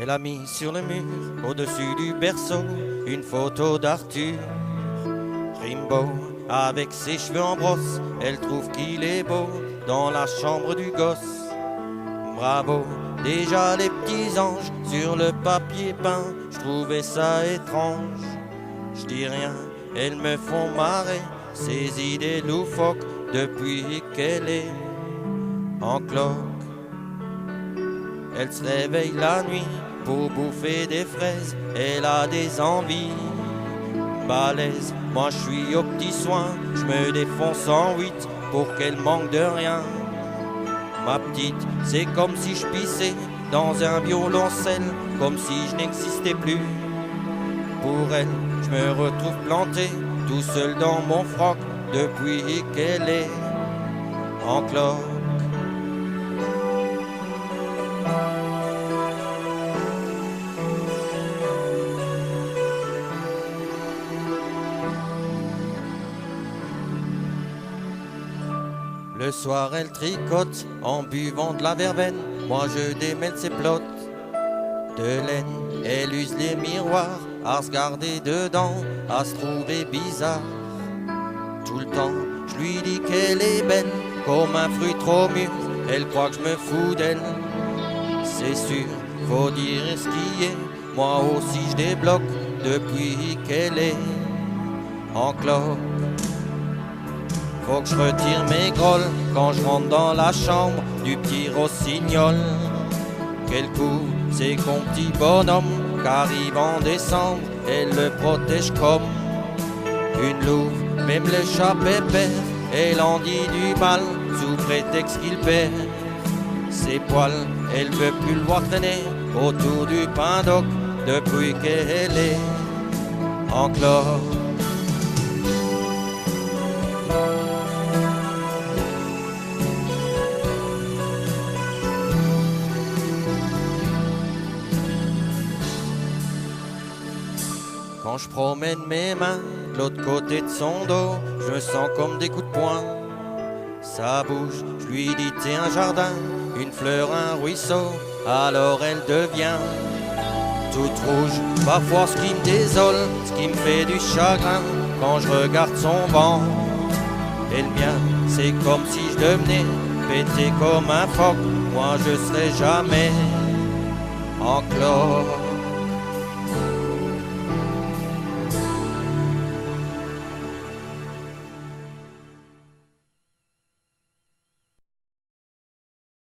Elle a mis sur le mur, au-dessus du berceau, une photo d'Arthur Rimbaud. Avec ses cheveux en brosse, elle trouve qu'il est beau dans la chambre du gosse. Bravo, déjà les petits anges sur le papier peint, je trouvais ça étrange. Je dis rien, elles me font marrer, ces idées loufoques depuis qu'elle est en cloque. Elle se réveille la nuit pour bouffer des fraises, elle a des envies balèzes. Moi je suis au petit soin, je me défonce en 8 pour qu'elle manque de rien. Ma petite, c'est comme si je pissais dans un violoncelle, comme si je n'existais plus. Pour elle, je me retrouve planté tout seul dans mon froc depuis qu'elle est en cloque. Le soir elle tricote en buvant de la verveine, moi je démêle ses plottes de laine. Elle use les miroirs à se garder dedans, à se trouver bizarre. Tout le temps je lui dis qu'elle est belle, comme un fruit trop mûr, elle croit que je me fous d'elle. C'est sûr, faut dire ce qui est, moi aussi je débloque depuis qu'elle est en cloque. Faut que je retire mes grolles quand je rentre dans la chambre du petit rossignol. Quel coup, c'est qu'on petit bonhomme qu'arrive en décembre, elle le protège comme une louve. Même le chat pépère, elle en dit du mal sous prétexte qu'il perd ses poils. Elle veut plus le voir traîner autour du pain d'oc depuis qu'elle est en cloque. Quand je promène mes mains de l'autre côté de son dos, je me sens comme des coups de poing. Ça bouge, je lui dis t'es un jardin, une fleur, un ruisseau, alors elle devient toute rouge. Parfois ce qui me désole, ce qui me fait du chagrin, quand je regarde son ventre et le mien, c'est comme si je devenais pété comme un phoque. Moi je serai jamais en cloque.